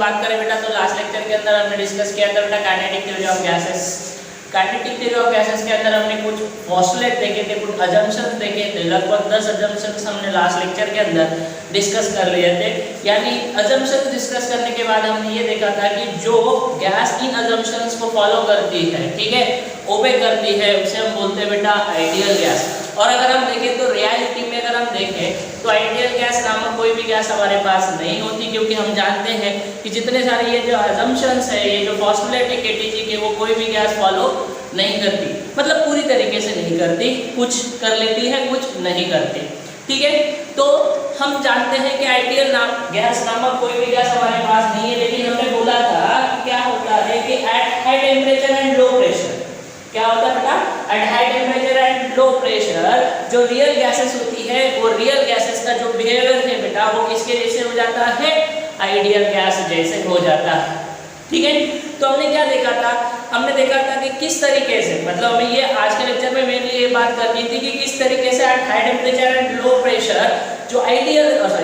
बात करें बेटा तो लास्ट लेक्चर के अंदर हमने डिस्कस किया था बेटा kinetic theory of gases. Kinetic theory of gases के अंदर हमने कुछ पोस्टुलेट देखे थे, कुछ अजम्पशंस देखे थे, लगभग 10 अजम्पशंस हमने लास्ट लेक्चर के अंदर डिस्कस कर लिए थे। यानी अजम्पशंस डिस्कस करने के बाद हमने ये देखा था कि जो गैस इन अजम्पशंस को फॉलो करती है, ठीक है, ओबे करती है, उसे हम बोलते हैं बेटा आइडियल गैस। और अगर हम देखें तो रियलिटी में अगर हम देखें तो आइडियल गैस नामक कोई भी गैस हमारे पास नहीं होती, क्योंकि हम जानते हैं कि जितने सारे ये जो अजम्पशंस है, ये जो पोस्टुलेट है केटीजी के, वो कोई भी गैस फॉलो नहीं करती, मतलब पूरी तरीके से नहीं करती, कुछ कर लेती है, कुछ नहीं करती, ठीक है। तो हम जानते हैं कि आइडियल गैस नामक कोई भी गैस हमारे पास नहीं है, लेकिन हमने बोला था कि क्या होता है कि at high temperature and low pressure, क्या होता है बेटा, eight high temperature and low pressure जो रियल गैसेस होती है, वो रियल गैसेस का जो बिहेवियर है बेटा वो किसके जैसे हो जाता है, आइडियल गैस जैसे हो जाता है, ठीक है। तो हमने क्या देखा था, हमने देखा था कि किस तरीके से, मतलब हमें ये आज के लेक्चर में मेनली ये बात करनी थी कि किस तरीके से eight high temperature and low pressure जो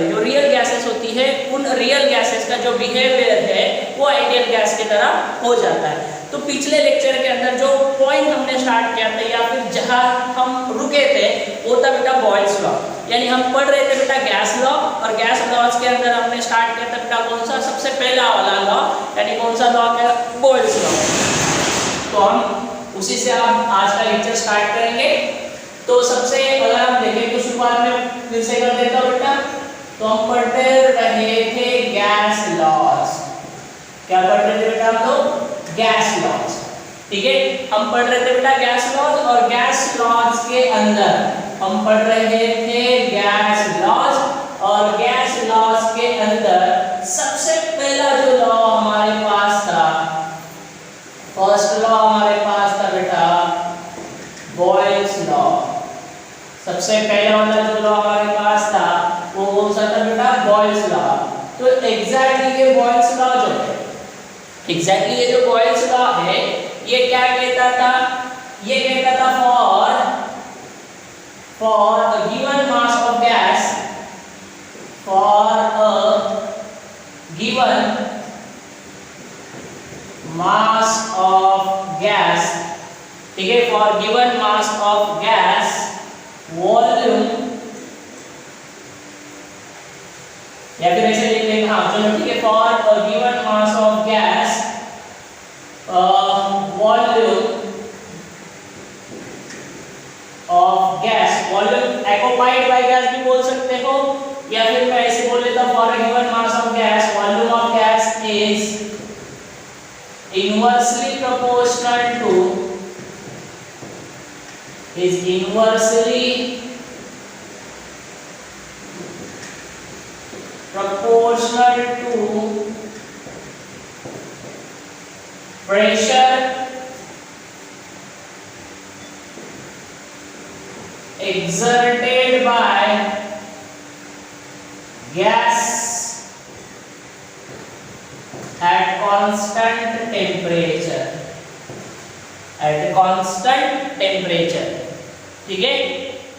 जो रियल गैसेस होती है, उन रियल गैसेस का जो बिहेवियर है वो आइडियल गैस की तरह हो जाता है। तो पिछले लेक्चर के अंदर जो पॉइंट हमने स्टार्ट किया था, या फिर जहां हम रुके थे, वो था बेटा बॉयल्स लॉ। यानी हम पढ़ रहे थे बेटा गैस लॉ, और गैस लॉज के अंदर हमने स्टार्ट किया था बेटा कौन सा, सबसे पहला वाला लॉ, यानी कौन सा लॉ है, बॉयल्स लॉ। तो हम उसी से हम आज का लेक्चर स्टार्ट करेंगे। तो सबसे अगर हम देखें तो शुरुआत में फिर से कर देता हूं बेटा, तो हम पढ़ते रहे थे गैस लॉज। क्या पढ़ रहे थे बेटा हम लोग, गैस लॉज, ठीक है। हम पढ़ रहे थे बेटा गैस लॉज, और गैस लॉज के अंदर हम पढ़ रहे थे गैस लॉज, और गैस लॉज के अंदर सबसे पहला जो लॉ हमारे पास था, फर्स्ट लॉ हमारे पास था बेटा बॉयल्स लॉ। सबसे पहला वाला जो लॉ हमारे पास था वो कौन सा था बेटा, बॉयल्स लॉ। तो एग्जैक्टली ये बॉयल्स लॉ जो है, एग्जैक्टली ये जो बॉयल्स लॉ है, ये क्या कहता था, ये कहता था for a given mass of gas, for a given mass of gas, ठीक है, for given mass of gas volume, या फिर ऐसे लिख लेंगे, हाँ चलो ठीक है, for a given mass of gas volume of gas, volume occupied by gas भी बोल सकते हो, या फिर मैं ऐसे बोल लेता हूं for a given mass of gas volume of gas is inversely proportional to pressure exerted by gas at constant temperature, at constant temperature, ठीक है।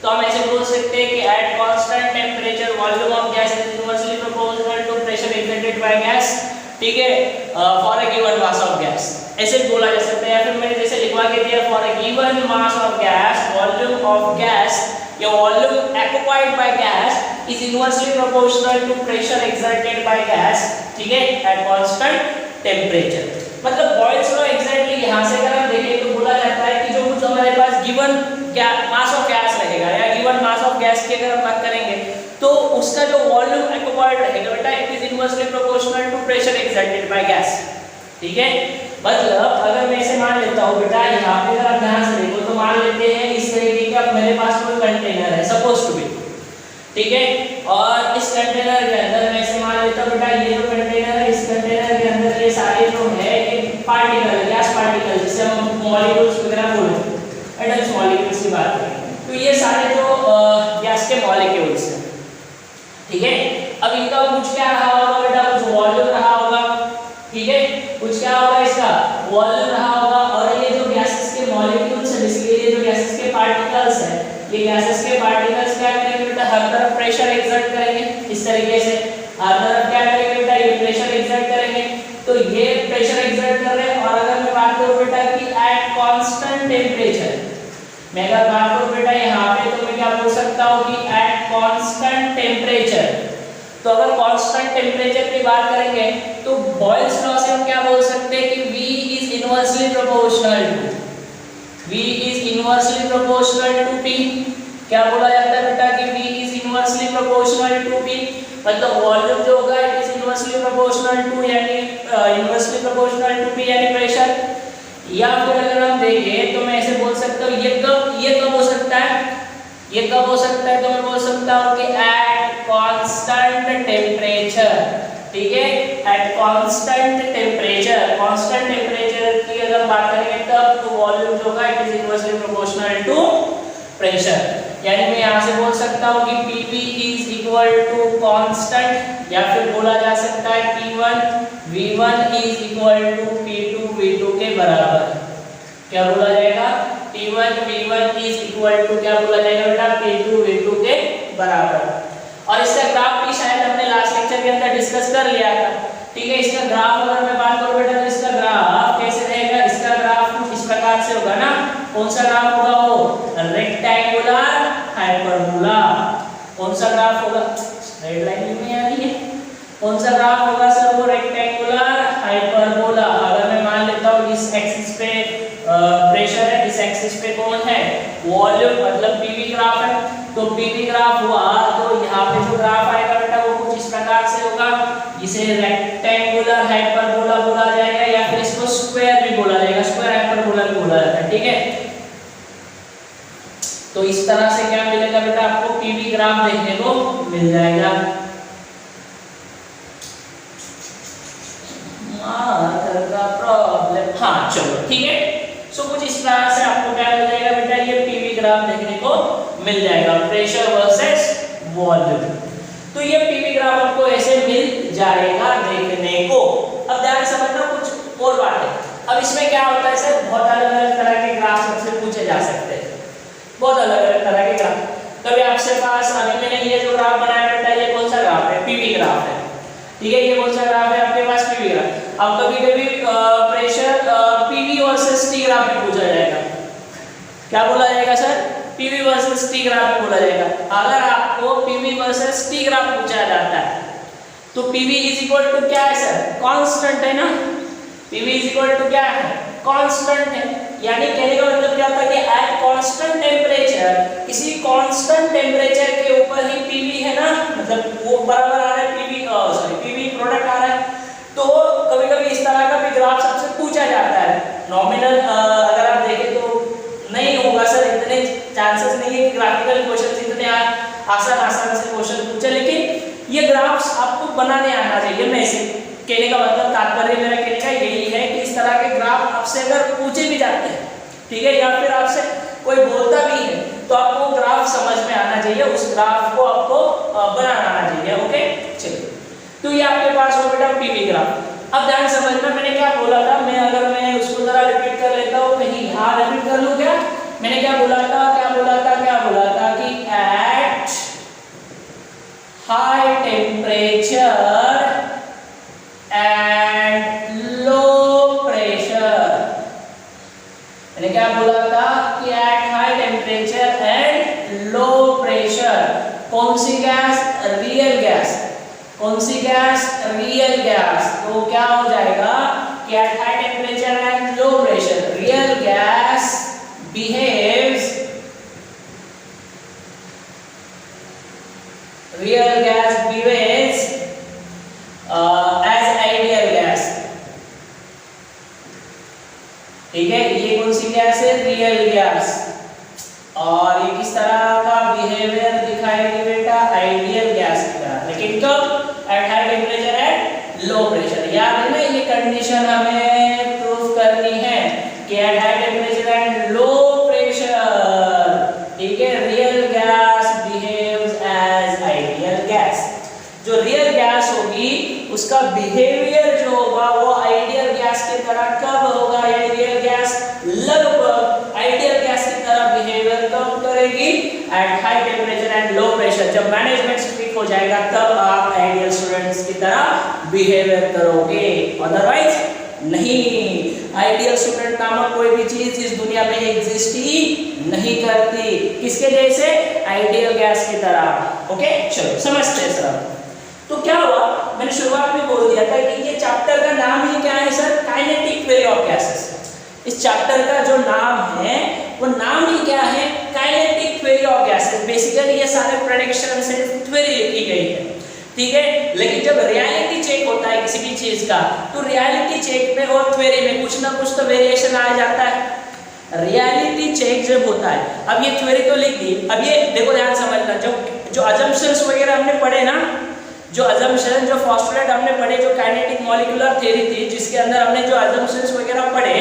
तो हम ऐसे बोल सकते हैं कि at constant temperature volume of gas is inversely proportional to pressure exerted by gas, ठीक है, for a given mass of gas, ऐसे बोला जा सकता है। या फिर मैंने जैसे लिखवा के दिया for a given mass of gas volume of gas या volume occupied by gas is inversely proportional to pressure exerted by gas, ठीक है, at constant temperature। मतलब बॉयल्स लॉ एग्जैक्टली यहाँ से अगर हम देखें तो बोला जाता है कि जो कुछ हमारे पास गिवन मास ऑफ गैस रहेगा, या गिवन मास ऑफ गैस की अगर हम बात करेंगे तो उसका जो वॉल्यूम ऑक्युपाइड रहेगा बेटा it is inversely proportional to pressure exerted by gas, ठीक है। मतलब अगर मैं इसे मान लेता हूँ बेटा, यहाँ पे अगर आप ध्यान से देखो तो मान लेते हैं इस तरीके का मेरे पास कोई कंटेनर है, सपोज टू बी, ठीक है, और इस कंटेनर के अंदर मैं इसे मान लेता हूँ बेटा ये जो कंटेनर है, इस कंटेनर के अंदर ये सारे जो है ये पार्टिकल, गैस पार्टिकल, जिसे हम मॉलिक्यूल्स वगैरह बोलते हैं, एटम्स मॉलिक्यूल्स की बात करें तो ये सारे जो गैस के मॉलिक्यूल्स हैं, ठीक है। अब इनका कुछ क्या रहा होगा बेटा, कुछ वॉल्यूम रहा होगा, ठीक है, कुछ क्या होगा इसका वॉल्यूम रहा होगा, और ये जो गैसेस के मॉलिक्यूल्स है, बेसिकली ये जो गैसेस के पार्टिकल्स है, ये गैसेस के पार्टिकल्स क्या करेंगे बेटा, हर तरफ प्रेशर एक्सर्ट करेंगे, इस तरीके से हर तरफ क्या करेंगे बेटा, ये प्रेशर एक्सर्ट करेंगे, कांस्टेंट टेम्परेचर, मैं अगर बात करूं बेटा यहाँ पे तो मैं क्या बोल सकता हूँ कि एट कांस्टेंट टेम्परेचर। तो अगर कांस्टेंट टेम्परेचर की बात करेंगे तो बॉयल्स लॉ से हम क्या बोल सकते हैं कि V is inversely proportional to P। क्या बोला जाता है बेटा कि V is inversely proportional to P, मतलब वॉल्यूम जो होगा it is inversely proportional to यानी इनवर्सली प्रोपोर्शनल टू P यानी प्रेशर। या फिर अगर हम देखें तो मैं ऐसे बोल सकता हूँ ये कब हो सकता है, ये कब हो सकता है, तो मैं बोल सकता हूँ कि एट कांस्टेंट टेम्परेचर, ठीक है, एट कांस्टेंट टेम्परेचर की अगर बात करेंगे तब तो वॉल्यूम जो होगा it is inversely proportional to pressure. यानी मैं यहाँ से बोल सकता हूँ कि Pv is equal to constant, या फिर बोला जा सकता है P1 V1 is equal to P2 V2 के बराबर। क्या बोला जाएगा, P1 V1 is equal to क्या बोला जाएगा बेटा P2 V2 के बराबर। और इसका ग्राफ भी शायद हमने लास्ट लेक्चर के अंदर डिस्कस कर लिया था, ठीक है। इसका ग्राफ अगर मैं बात करूं बेटा तो इसका ग्राफ कैसे रहेगा, इसका ग्राफ कुछ इस प्रकार से होगा ना। कौन सा ग्राफ होगा, वो रेक्टेंगुलर हाइपरबोला। कौन सा ग्राफ होगा, रेड लाइन में आ रही है, कौन सा ग्राफ होगा सर, वो रेक्टेंगुलर हाइपरबोला। अगर मैं मान लेता हूँ इस एक्सिस पे प्रेशर है, इस एक्सिस पे कौन है, वॉल्यूम, मतलब पीवी ग्राफ है। तो पीवी ग्राफ हुआ तो यहाँ पे जो ग्राफ आएगा बेटा वो कुछ इस प्रकार से होगा, इसे रेक्टेंगुलर हाइपरबोला बोला जाएगा, या फिर इसको स्क्वायर भी बोला जाएगा, स्क्वायर हाइपरबोला भी बोला जाता है, ठीक है। तो इस तरह से क्या मिलेगा बेटा, आपको पीवी ग्राफ देखने को मिल जाएगा। प्रॉब्लम, हाँ चलो ठीक है। सो कुछ इस तरह से आपको क्या मिल जाएगा बेटा, ये पीवी ग्राफ देखने को मिल जाएगा, प्रेशर वर्सेस वॉल्यूम। तो ये पीवी ग्राफ आपको ऐसे मिल जाएगा देखने को। अब ध्यान समझना कुछ और बात है। अब इसमें क्या होता है सर, बहुत अलग अलग तरह के ग्राफ आपसे पूछे जा सकते हैं, बहुत अलग अलग तरह के ग्राफ। कभी आपसे पास, अभी मैंने ये जो ग्राफ बनाया बेटा, ये कौन सा ग्राफ है, पीवी ग्राफ है, ठीक है। ये कौन सा ग्राफ है आपके पास, पीवी ग्राफ। अब कभी कभी pressure PV versus T graph में पूछा जाएगा। क्या बोला जाएगा sir, PV versus T graph में बोला जाएगा। अगर आपको पीवी वर्सेस टी ग्राफ पूछा जाता है तो पीवी इज इक्वल टू क्या है सर, कांस्टेंट है ना। पीवी इज इक्वल टू क्या है, कांस्टेंट है। यानी कहने का मतलब क्या होता है कि एट कांस्टेंट टेम्परेचर, किसी कांस्टेंट टेम्परेचर के ऊपर ही पीवी है ना, मतलब वो बराबर आ रहा है पीवी, सॉरी पीवी प्रोडक्ट आ रहा है। तो कभी कभी इस तरह का भी ग्राफ सबसे पूछा जाता है। नॉमिनल अगर आप देखें तो नहीं होगा सर, इतने चांसेस नहीं है कि ग्राफिकल क्वेश्चंस इतने आसान से क्वेश्चन पूछे, लेकिन ये ग्राफ्स आपको बनाने आना चाहिए। मैं इसे कहने का मतलब, तात्पर्य मेरा कहने का यही है कि इस तरह के ग्राफ आपसे अगर पूछे भी जाते हैं, ठीक है, या फिर आपसे कोई बोलता भी है तो आपको ग्राफ समझ में आना चाहिए, उस ग्राफ को आपको बनाना आना चाहिए। ओके चलिए, तो ये आपके पास हो बेटा पीवी ग्राफ। अब ध्यान समझना, मैंने क्या बोला था, मैं उसको जरा रिपीट कर लेता हूँ, कहीं यहाँ रिपीट कर लूँ क्या। मैंने क्या बोला था कि at high temperature and low pressure, मैंने क्या बोला था कि at high temperature and low pressure कौन सी गैस, रियल गैस। कौन सी गैस, रियल गैस। तो क्या हो जाएगा कि at high temperature and low pressure real gas behaves as ideal gas, ठीक है। ये कौन सी गैस है, रियल गैस। और ये किस तरह का बिहेवियर दिखाएगी बेटा, आइडियल गैस की तरह, लेकिन कब, eight high temperature and low pressure. याद है ना, ये कंडीशन हमें प्रूफ करनी है कि at high temperature and low pressure, ठीक है, real gas behaves as ideal gas. जो रियल गैस होगी उसका बिहेवियर जो होगा वो आइडियल गैस की तरह कब होगा, यानी रियल गैस लगभग आइडियल गैस की तरह बिहेवियर कब करेगी, eight high temperature and low pressure. जब मैनेजमेंट स्ट्रिक्ट हो जाएगा तब आप आइडियल स्टूडेंट्स की तरह बिहेवियर करोगे, अदरवाइज नहीं। आइडियल स्टूडेंट नामक कोई भी चीज इस दुनिया में एग्जिस्ट ही नहीं करती, किसके जैसे, आइडियल गैस की तरह। ओके चलो समझते हैं सर। तो क्या हुआ, मैंने शुरुआत में बोल दिया था कि ये चैप्टर का नाम ही क्या है sir, kinetic theory of gases. इस चैप्टर का जो नाम है वो नाम ही क्या है, kinetic theory of gases. Basically ये सारे प्रेडिक्शन से थ्योरी लिखी गई है, ठीक है। लेकिन जब रियलिटी चेक होता है किसी भी चीज का, तो रियलिटी चेक में और थ्योरी में कुछ ना कुछ तो वेरिएशन आ जाता है। रियलिटी चेक जब होता है, अब ये थ्योरी तो लिख दी, अब ये देखो ध्यान समझना, जो अजम्पशंस वगैरह हमने पढ़े ना, जो अजम्पशन, जो पोस्टुलेट हमने पढ़े, जो काइनेटिक मॉलिक्यूलर थ्योरी थी जिसके अंदर हमने जो अजम्पशंस वगैरह पढ़े,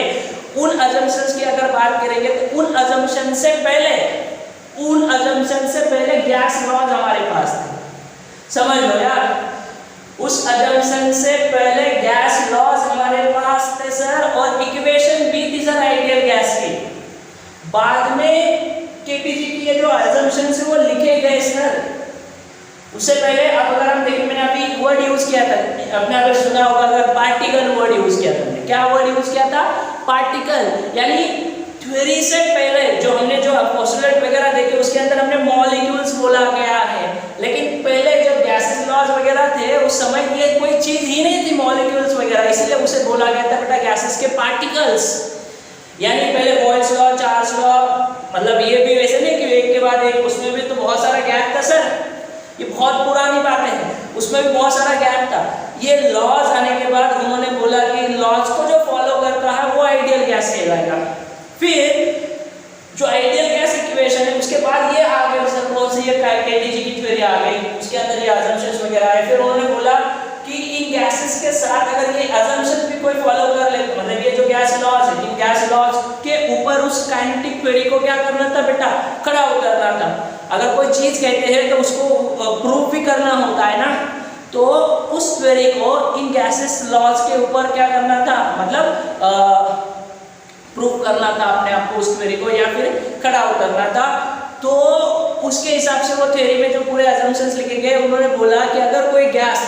उन अजम्पशंस की अगर बात करेंगे तो उन अजम्पशन से पहले गैस लॉज हमारे पास थे, समझ लो यार। उस अजम्पशन से पहले गैस लॉज हमारे पास थे सर, और इक्वेशन भी थी सर आइडियल गैस की। बाद में केपीजी की ये जो अजम्पशंस है वो लिखे गए सर, उससे पहले अब अगर हम देखें, मैंने अभी वर्ड यूज किया था, आपने अगर सुना होगा, अगर पार्टिकल वर्ड यूज किया था, मैंने क्या वर्ड यूज किया था, पार्टिकल। यानी थ्योरी से पहले जो हमने जो पोस्टुलेट वगैरह देखे उसके अंदर हमने मॉलिक्यूल्स बोला गया है, लेकिन पहले जब गैसेस लॉज वगैरह थे उस समय ये कोई चीज ही नहीं थी मॉलिक्यूल्स वगैरह, इसलिए उसे बोला गया था बेटा गैसेस के पार्टिकल्स। यानी पहले बॉयल्स लॉ, चार्ल्स लॉ, मतलब ये भी वैसे नहीं कि एक के बाद एक, उसमें भी तो बहुत सारा गैप था सर, ये बहुत पुरानी बातें हैं, उसमें भी बहुत सारा गैप था। ये लॉज आने के बाद उन्होंने बोला कि लॉज को जो फॉलो करता है वो आइडियल गैस कहलाएगा। फिर जो आइडियल गैस इक्वेशन है उसके बाद ये आ गए सर, कौन सी, ये केटीजी की थ्योरी आ गई, उसके अंदर ये अजम्पशंस वगैरह आए। फिर उन्होंने बोला कि इन गैसेस के साथ अगर ये अजम्पशंस भी कोई फॉलो कर ले, मतलब ये जो गैस लॉज है, इन गैस लॉज के ऊपर उस काइनेटिक थ्योरी को क्या करना था बेटा, खड़ा उतरना था। अगर कोई चीज कहते हैं तो उसको प्रूव भी करना होता है ना, तो उस थ्योरी को इन गैसेस लॉज के ऊपर क्या करना था, मतलब प्रूव करना था अपने आप को उस थ्योरी को, या फिर खड़ा उतरना था। तो उसके हिसाब से वो थ्योरी में जो पूरे अजम्पशंस लिखे गए, उन्होंने बोला कि अगर कोई गैस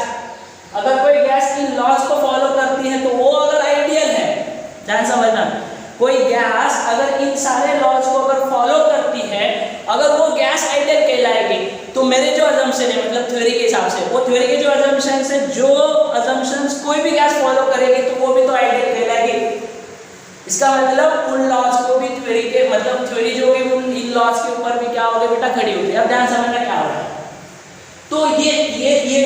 इन लॉज को फॉलो करती है तो वो अगर आइडियल है, ध्यान समझना, कोई गैस अगर इन सारे लॉज को अगर फॉलो करती है, अगर वो गैस आइडियल कहलाएगी, तो मेरे जो अजम्पशन है, मतलब थ्योरी के हिसाब से, वो थ्योरी के जो अजम्पशंस है, जो अजम्पशंस कोई भी गैस फॉलो करेगी तो वो भी तो आइडियल कहलाएगी। इसका मतलब उन लॉज को भी थ्योरी के, मतलब थ्योरी जो होगी उन इन लॉज के ऊपर भी क्या होगी बेटा, खड़ी होगी। अब ध्यान समझना क्या हो रहा है। तो ये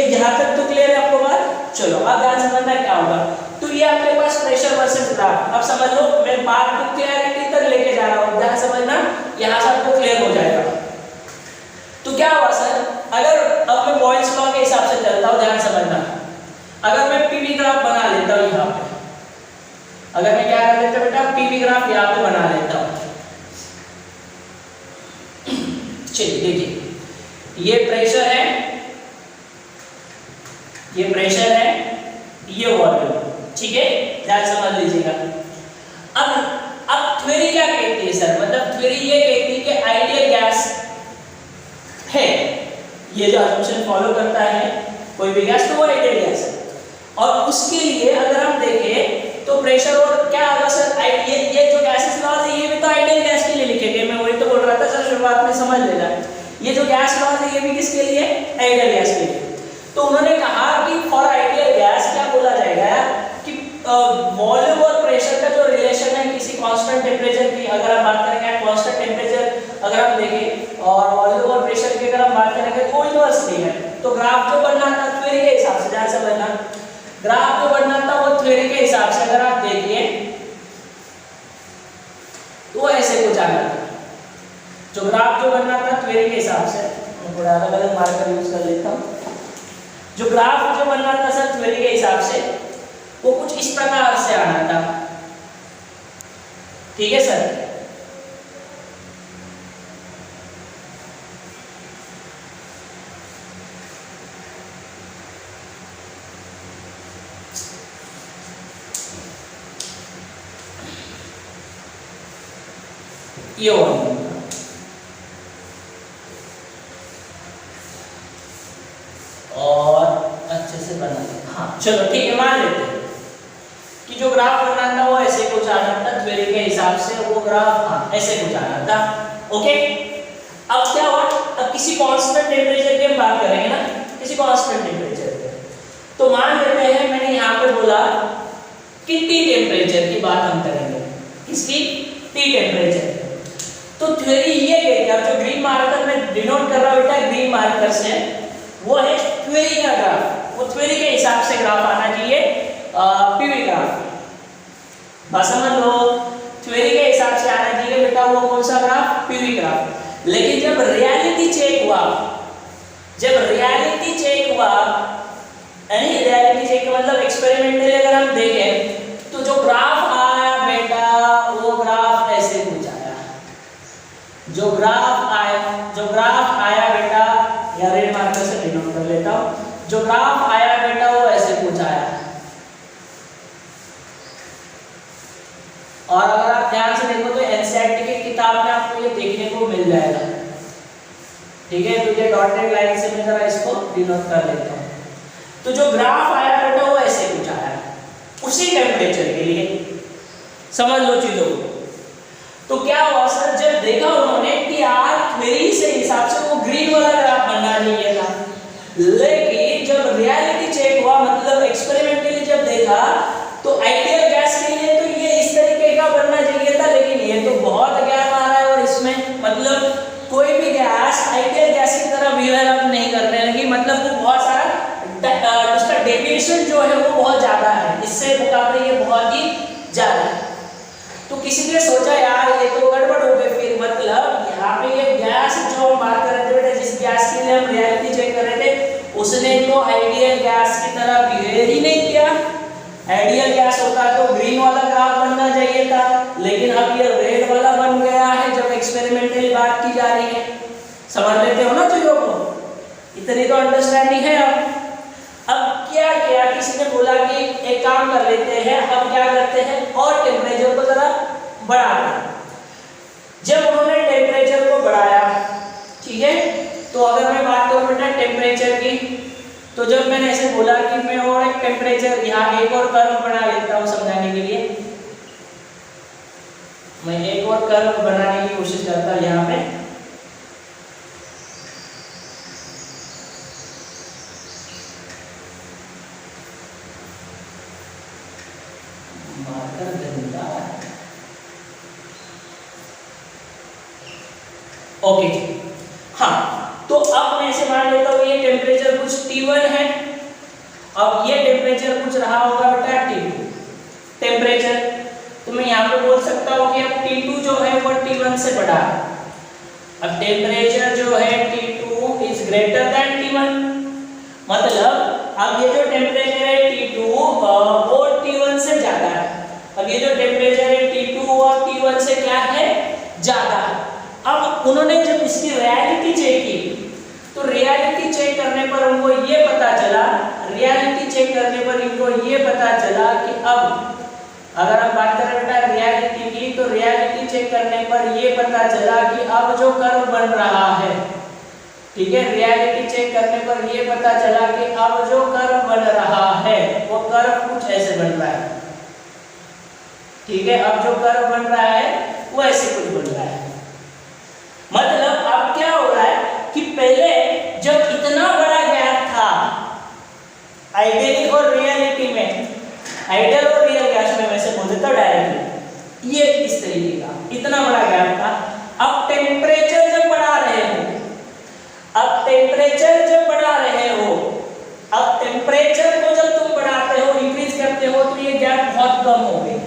यहां तक तो क्लियर है आपको बात। चलो अब ध्यान समझना क्या होगा। तो ये आपके पास प्रेशर वर्सेस ग्राफ, अब समझ लो मैं बात को क्लैरिटी तक लेके जा रहा हूं, ध्यान समझना, यहां से आपको क्लियर हो जाएगा। तो क्या हुआ सर, अगर अब मैं बॉयल्स लॉ के हिसाब से चलता हूं, ध्यान समझना, अगर मैं पीवी ग्राफ बना लेता हूं यहां पे, अगर मैं क्या कर लेता हूं बेटा, पीवी ग्राफ यहां पे बना लेता हूं। चलिए देखिए, ये प्रेशर है, ये प्रेशर है, ये वॉल्यूम, ठीक है, ध्यान समझ लीजिएगा। अब थ्योरी क्या कहती है सर, मतलब थ्योरी ये कहती है कि आइडियल गैस है, ये जो अजम्पशन फॉलो करता है कोई भी गैस, तो वो आइडियल गैस है। और उसके लिए अगर हम देखें तो प्रेशर और क्या आएगा सर, ये जो गैसेस लॉज है ये भी तो आइडियल गैस के लिए लिखे गए, मैं वही तो बोल रहा था सर शुरुआत में, समझ लेना। ये जो गैस लॉज है ये भी किसके लिए, आइडियल गैस के लिए। तो उन्होंने कहा कि फॉर आइडियल गैस क्या बोला जाएगा कि वॉल्यूम और प्रेशर का जो रिलेशन है किसी कांस्टेंट टेम्परेचर की, अगर हम बात करेंगे कांस्टेंट टेम्परेचर अगर हम देखें और वॉल्यूम और प्रेशर की अगर हम बात करेंगे तो इनवर्सली है। तो ग्राफ जो बनना था थ्योरी के हिसाब से, ध्यान समझना, ग्राफ जो बनना था वो थ्योरी के हिसाब से अगर आप देखिए तो ऐसे कुछ आ रहा था। जो ग्राफ जो बनना था थ्योरी के हिसाब से, मैं थोड़ा अलग अलग मार्कर यूज कर लेता हूँ। जो ग्राफ जो बनना था सर थ्योरी के हिसाब से वो कुछ इस प्रकार से आना था, ठीक है सर। ये और अच्छे से बना, हाँ चलो ठीक है, मान लेते हैं कि जो ग्राफ बनना था वो ऐसे कुछ आना था थ्योरी के हिसाब से, वो ग्राफ, हाँ ऐसे कुछ आना था। ओके, अब क्या हुआ, अब किसी कांस्टेंट टेम्परेचर की हम बात करेंगे ना, किसी कांस्टेंट टेम्परेचर पे, तो मान लेते हैं मैंने यहाँ पे बोला कि टी टेम्परेचर की बात हम करेंगे, किसकी, टी टेम्परेचर। तो थ्योरी ये कहती है, जो ग्रीन मार्कर में डिनोट कर रहा हूं बेटा ग्रीन मार्कर से, वो है थ्योरी का ग्राफ, वो थ्योरी के हिसाब से ग्राफ आना चाहिए, पीवी ग्राफ, बस समझ लो, थ्योरी के हिसाब से आना चाहिए बेटा वो कौन सा ग्राफ, पीवी ग्राफ। लेकिन जब रियलिटी चेक हुआ, जब रियलिटी चेक हुआ, यानी रियलिटी चेक का मतलब एक्सपेरिमेंटली अगर हम देखें तो जो ग्राफ आया बेटा वो ग्राफ ऐसे कुछ आया, जो ग्राफ आया बेटा, या रेड मार्कर से डिनोट कर लेता हूं, जो ग्राफ आया बेटा वो ऐसे कुछ आया। और अगर आप ध्यान से देखो तो एनसीईआरटी की किताब में आपको ये देखने को मिल जाएगा, ठीक है। तो ये डॉटेड लाइन से मैं जरा इसको डिनोट कर लेता हूं। तो जो ग्राफ आया बेटा वो ऐसे कुछ आया, उसी टेम्परेचर के लिए, समझ लो चीजों को। तो क्या हुआ सर, जब देखा उन्होंने कि यार थ्योरी से हिसाब से वो ग्रीन वाला ग्राफ बनना चाहिए था, लेकिन जब रियलिटी चेक हुआ, मतलब एक्सपेरिमेंटली जब देखा, तो आइडियल गैस के लिए तो ये इस तरीके का बनना चाहिए था, लेकिन ये तो बहुत गैप आ रहा है, और इसमें मतलब कोई भी गैस आइडियल गैस की तरह बिहेव नहीं करने लगी, मतलब वो बहुत सारा उसका डेविएशन जो है वो बहुत ज्यादा है, इससे मुकाबले ये बहुत ही ज्यादा है। तो किसी ने सोचा यार ये तो गड़बड़ हो गई, फिर मतलब यहाँ पे ये गैस जो हम बात कर रहे थे बेटा, जिस गैस के लिए हम रियलिटी चेक कर रहे थे, उसने तो आइडियल गैस की तरह बिहेव ही नहीं किया। आइडियल गैस होता तो ग्रीन वाला ग्राफ बनना चाहिए था, लेकिन अब ये रेड वाला बन गया है जब एक्सपेरिमेंटली बात की जा रही है। समझ लेते हो ना चीजों को, इतनी तो अंडरस्टैंडिंग है। अब क्या किया, किसी ने बोला कि एक काम कर लेते हैं, अब क्या करते हैं और टेम्परेचर को जरा बढ़ाते हैं। जब उन्होंने टेम्परेचर को बढ़ाया, ठीक है, तो अगर मैं बात करूं बेटा टेम्परेचर की, तो जब मैंने ऐसे बोला कि मैं और एक टेम्परेचर यहाँ एक और कर्व बना लेता हूँ समझाने के लिए, मैं एक और कर्व बनाने की कोशिश करता हूँ यहाँ पे। ओके हाँ, तो अब मैं ऐसे मान लेता हूँ ये टेम्परेचर कुछ T1 है, अब ये टेम्परेचर कुछ रहा होगा बेटा T2 टेम्परेचर, तो मैं यहाँ पे बोल सकता हूँ कि अब T2 जो है वो T1 से बड़ा है। अब टेम्परेचर जो है T2 is greater than T1, मतलब अब ये जो टेम्परेचर है T2 वो T1 से ज्यादा है। अब ये जो टेम्परेचर है T2 और T1 से क्या है, ज्यादा है। अब उन्होंने जब इसकी रियलिटी चेक की, तो रियलिटी चेक करने पर उनको ये पता चला, रियलिटी चेक करने पर इनको ये पता चला कि अब अगर हम बात करें बेटा रियलिटी की, तो रियलिटी चेक करने पर ये पता चला कि अब जो कर्व बन रहा है, ठीक है, रियलिटी चेक करने पर ये पता चला कि अब जो कर्व बन रहा है वो कर्व कुछ ऐसे बन रहा है, ठीक है, अब जो कर्व बन रहा है वो ऐसे कुछ बन रहा है। मतलब अब क्या हो रहा है कि पहले जब इतना बड़ा गैप था आइडियली और रियलिटी में, आइडियल और रियल गैस में वैसे बोल देता डायरेक्टली, ये इस तरीके का इतना बड़ा गैप था। अब टेम्परेचर जब बढ़ा रहे हो, अब टेम्परेचर जब बढ़ा रहे हो, अब टेम्परेचर को जब तुम बढ़ाते हो, इंक्रीज करते हो, तो ये गैप बहुत कम हो गई।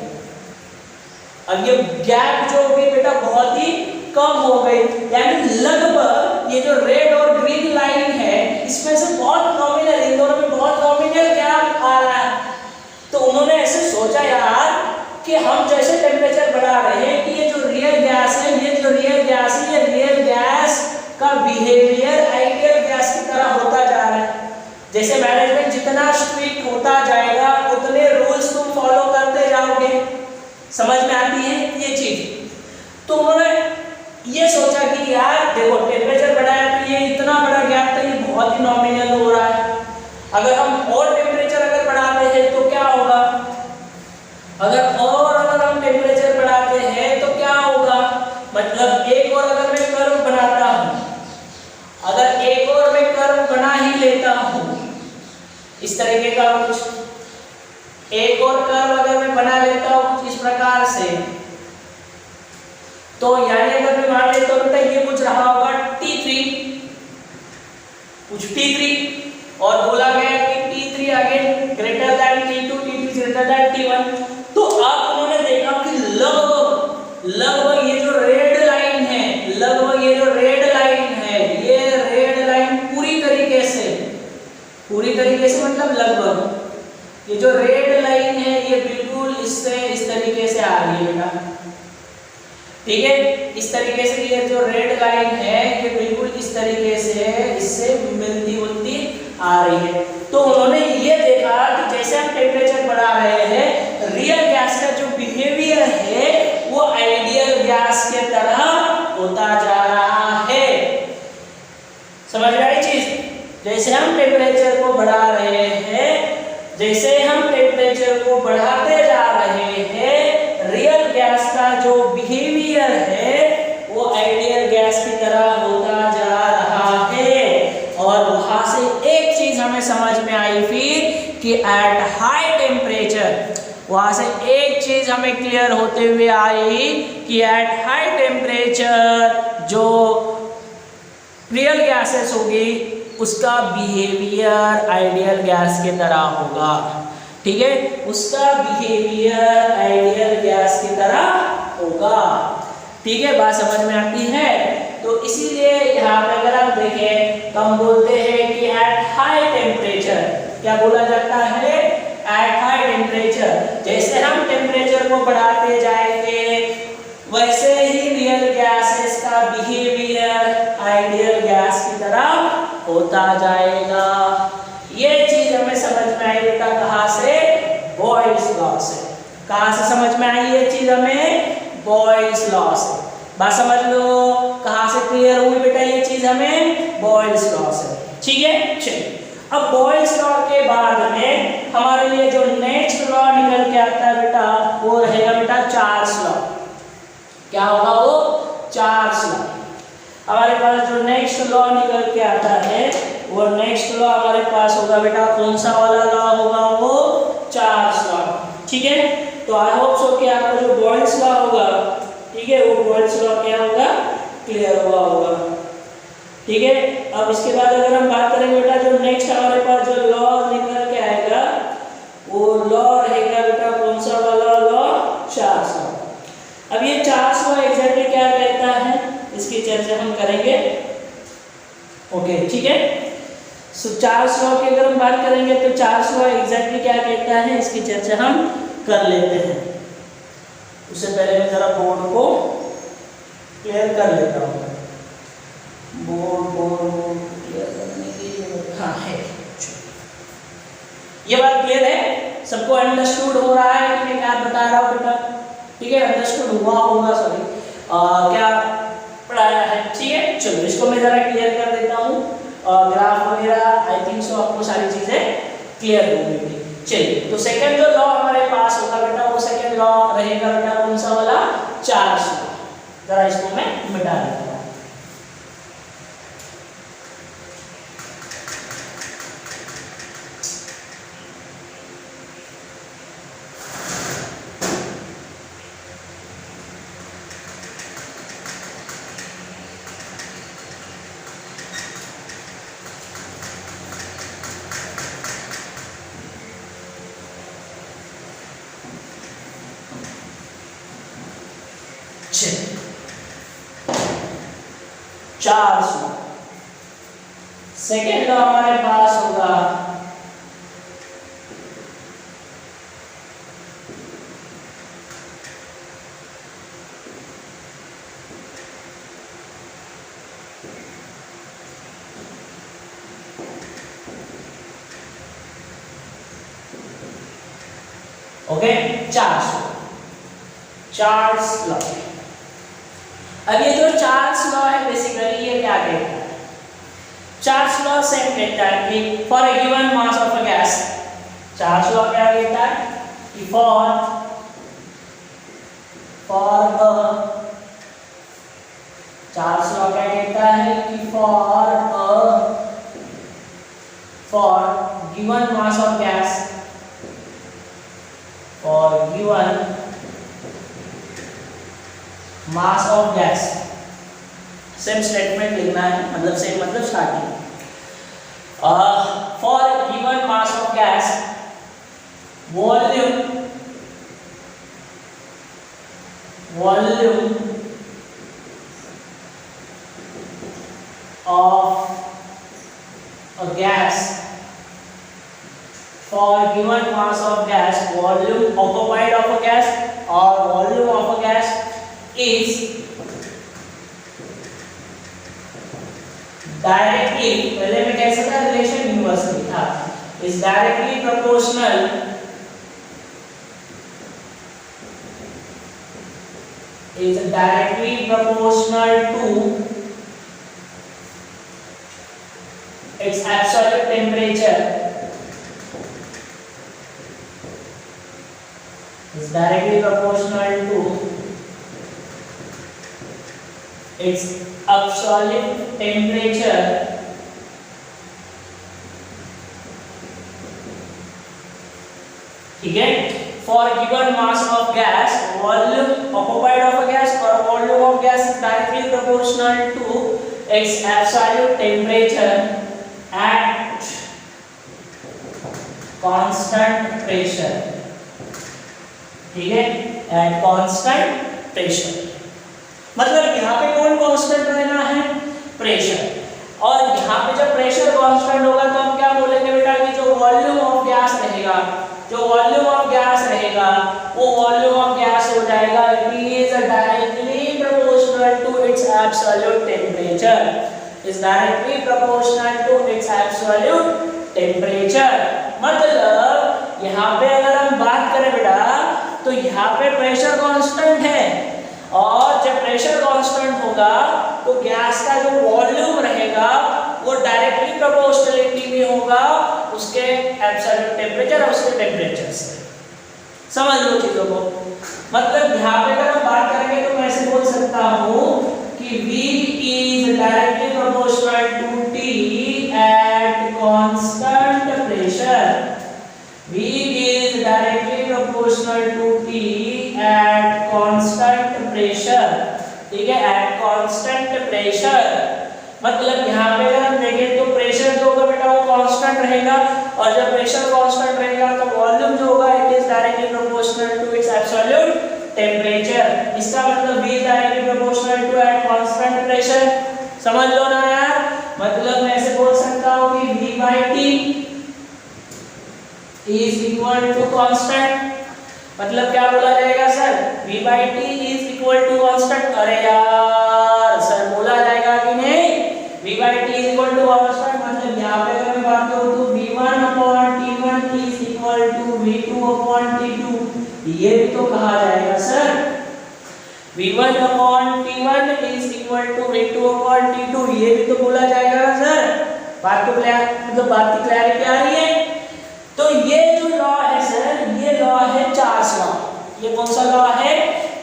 अब ये गैप जो हो गई बेटा बहुत ही कम हो गई, यानी लगभग ये जो रेड और ग्रीन लाइन है इसमें से बहुत नॉमिनल, इन दोनों में बहुत नॉमिनल गैप आ रहा है। तो उन्होंने ऐसे सोचा यार कि हम जैसे टेम्परेचर बढ़ा रहे हैं कि ये जो रियल गैस है, ये जो रियल गैस है, ये रियल गैस का बिहेवियर आइडियल गैस की तरह होता जा रहा है। जैसे मैनेजमेंट जितना स्ट्रिक्ट होता जाएगा उतने रूल्स तुम फॉलो करते जाओगे। समझ में आती है ये चीज? तो उन्होंने ये सोचा कि यार देखो टेम्परेचर बढ़ाया तो ये इतना बड़ा गैप था, ये बहुत ही नॉमिनल हो रहा है। अगर हम और टेम्परेचर अगर बढ़ाते हैं तो क्या होगा, अगर हम टेम्परेचर बढ़ाते हैं तो क्या होगा मतलब एक और अगर मैं कर्व बनाता हूं, अगर एक और मैं कर्व बना ही लेता हूं इस तरीके का कुछ, एक और कर्व अगर मैं बना लेता हूं कुछ इस प्रकार से, तो यानी अगर मैं मान लेता हूं बेटा ये कुछ रहा होगा T3, कुछ T3 और बोला गया कि T3 again greater than T2, T2 greater than T1। तो अब उन्होंने देखा कि लगभग ये जो रेड लाइन है, लगभग ये जो रेड लाइन है, ये रेड लाइन पूरी तरीके से मतलब लगभग ये जो रेड लाइन है ये बिल्कुल इससे इस तरीके से आ रही है बेटा, ठीक है। इस तरीके से ये जो रेड लाइन है ये बिल्कुल इस तरीके से इससे मिलती जुलती आ रही है। तो उन्होंने ये देखा कि जैसे हम टेम्परेचर बढ़ा रहे हैं रियल गैस का जो बिहेवियर है वो आइडियल गैस के तरह होता जा रहा है। समझ में आई चीज? जैसे हम टेम्परेचर को बढ़ा रहे हैं, जैसे हम टेम्परेचर को बढ़ाते जा रहे हैं, रियल गैस का जो बिहेवियर है वो आइडियल गैस की तरह होता जा रहा है। और वहां से एक चीज हमें समझ में आई फिर कि एट हाई टेम्परेचर, वहां से एक चीज हमें क्लियर होते हुए आई कि एट हाई टेम्परेचर जो रियल गैसेस होगी उसका बिहेवियर आइडियल गैस की तरह होगा, ठीक है, उसका बिहेवियर आइडियल गैस की तरह होगा, ठीक है। बात समझ में आती है? तो इसीलिए यहाँ पे अगर आप देखें तो हम बोलते हैं कि एट हाई टेम्परेचर, क्या बोला जाता है? Eight high temperature. जैसे हम टेम्परेचर को बढ़ाते जाएंगे वैसे ही रियल गैसेस का बिहेवियर आइडियल गैस की तरह होता जाएगा। ये चीज हमें समझ में आई बेटा कहाँ से? बॉयल्स लॉ से। कहाँ से समझ में आई ये चीज हमें? बॉयल्स लॉ से। बात समझ लो कहाँ से क्लियर हुई बेटा ये चीज हमें? बॉयल्स लॉ से, ठीक है। चलिए अब बॉयल्स लॉ के बाद में हमारे लिए जो नेक्स्ट लॉ निकल के आता है बेटा वो रहेगा बेटा चार्ल्स लॉ। क्या होगा वो? Charles law. हमारे पास जो नेक्स्ट लॉ निकल के आता है वो नेक्स्ट लॉ हमारे पास होगा बेटा कौन सा वाला लॉ होगा? वो चार्ल्स लॉ, ठीक है। तो आई होप सो कि आपका जो बॉयल्स लॉ होगा, ठीक है, वो बॉयल्स लॉ क्या होगा? क्लियर हुआ होगा, ठीक है। अब इसके बाद अगर हम बात करेंगे बेटा जो नेक्स्ट हमारे पास जो लॉ निकल के आएगा वो लॉ रहेगा बेटा कौन सा वाला लॉ? Charles law. अब ये चार्ल्स लॉ एग्जैक्टली क्या कहता है इसकी चर्चा हम करेंगे, ओके, ठीक है। सो चार्ल्स लॉ की अगर हम बात करेंगे तो चार्ल्स लॉ एग्जैक्टली क्या कहता है इसकी चर्चा हम कर लेते हैं। उससे पहले मैं जरा बोर्ड को क्लियर कर लेता हूँ। बोर्ड क्लियर करने की हाँ है। ये बात क्लियर है? सबको अंडरस्टूड हो रहा है कि मैं क्या बता रहा हूँ बेटा? ठीक है, अंडरस्टूड हुआ होगा सभी क्या पढ़ाया है, ठीक है। चलो इसको मैं जरा क्लियर कर देता हूँ। ग्राफ वगैरह आई थिंक सो आपको सारी चीजें क्लियर हो गई। चलिए तो सेकंड जो लॉ हमारे पास होगा बेटा वो सेकंड लॉ रहेगा बेटा कौन सा वाला? Charles law. जरा इसको मैं मिटा देता हूँ। चार्ल्स लॉ सेकेंड लॉ हमारे पास होगा ओके, चार्ल्स लॉ। अब ये जो चार्ल्स लॉ है बेसिकली ये क्या कहता है? चार्ल्स लॉ सेम कहता है कि for a given mass of a gas, Charles law क्या कहता है कि फॉर अ चार्ल्स लॉ क्या कहता है कि for given mass of gas, for given mass of gas, same statement लिखना है, मतलब सेम मतलब starting, for given mass of gas, volume of a gas, for given mass of gas, volume occupied of a gas or volume of a gas is directly, पहले में कैसा था relation universal था, is directly proportional to its absolute temperature, is directly proportional to its absolute temperature ठीक है, for given mass of gas, volume occupied of a gas or volume of gas is directly proportional to its absolute temperature at constant pressure ठीक है, at constant pressure, मतलब यहाँ पे कौन constant रहना है, प्रेशर, और यहाँ पे जब प्रेशर कांस्टेंट होगा तो हम क्या बोलेंगे बेटा कि जो वॉल्यूम ऑफ गैस रहेगा, जो वॉल्यूम ऑफ गैस रहेगा वो वॉल्यूम ऑफ गैस हो जाएगा it is directly proportional to its absolute temperature, is directly proportional to its absolute temperature, मतलब यहाँ पे अगर हम बात करें बेटा तो यहाँ पे प्रेशर कांस्टेंट है, और जब प्रेशर कांस्टेंट होगा तो गैस का जो वॉल्यूम रहेगा वो डायरेक्टली प्रोपोर्शनलिटी में होगा उसके एब्सोल्यूट टेम्परेचर और उसके टेम्परेचर से, समझ लो चीजों को, मतलब यहाँ पे अगर हम बात करेंगे तो मैं ऐसे बोल सकता हूँ कि V is directly proportional to T at constant pressure, V is directly proportional to T at constant pressure ठीक है, at constant pressure, मतलब यहाँ पे अगर हम देखें तो प्रेशर जो होगा बेटा वो कांस्टेंट रहेगा, और जब प्रेशर कांस्टेंट रहेगा तो वॉल्यूम जो होगा it is directly proportional to its absolute temperature, इसका मतलब V is directly proportional to at constant pressure, समझ लो ना यार, मतलब मैं ऐसे बोल सकता हूँ कि V/T is equal to constant, मतलब क्या बोला जाएगा sir, V/T is equal to constant, अरे यार सर बोला जाएगा कि नहीं, V/T is equal to constant, मतलब यहाँ पे अगर मैं बात करूँ तो V1/T1 is equal to V2/T2, ये भी तो कहा जाएगा sir, V1/T1 is equal to V2/T2, ये भी तो बोला जाएगा सर, बात तो क्लियर, मतलब बात की क्लैरिटी आ रही है, तो ये जो लॉ है सर, ये लॉ है चार्ल्स लॉ, ये कौन सा लॉ है,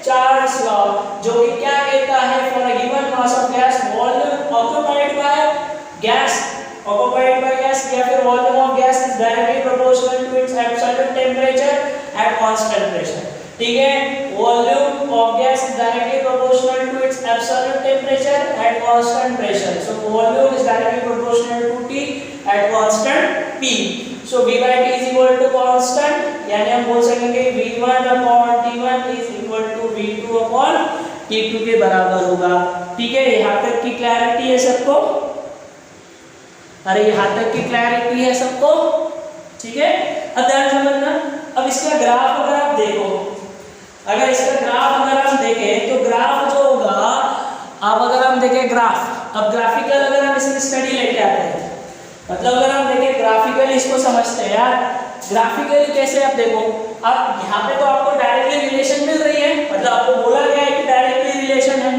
चार्ल्स लॉ, जो कि क्या कहता है for a given mass of gas volume occupied by gas या फिर volume of gas is directly proportional to its absolute temperature at constant pressure ठीक है, volume of gas is directly proportional to its absolute temperature at constant pressure, so volume is directly proportional to T at constant P, so V/T is equal to constant, यानी हम बोल सकेंगे V1/T1 is equal to V2/T2 के बराबर होगा, ठीक है, यहाँ तक की क्लैरिटी है सबको, अरे यहाँ तक की क्लैरिटी है सबको, ठीक है, अब ध्यान समझना, अब इसका ग्राफ अगर आप देखो, अगर इसका ग्राफ अगर हम देखें तो ग्राफ जो होगा, अब अगर हम देखें ग्राफ, अब ग्राफिकल अगर हम इसकी स्टडी लेके आते हैं, मतलब अगर हम देखें ग्राफिकली इसको समझते हैं यार, ग्राफिकली कैसे, आप देखो, अब यहाँ पे तो आपको डायरेक्टली रिलेशन मिल रही है, मतलब आपको बोला गया है कि डायरेक्टली रिलेशन है,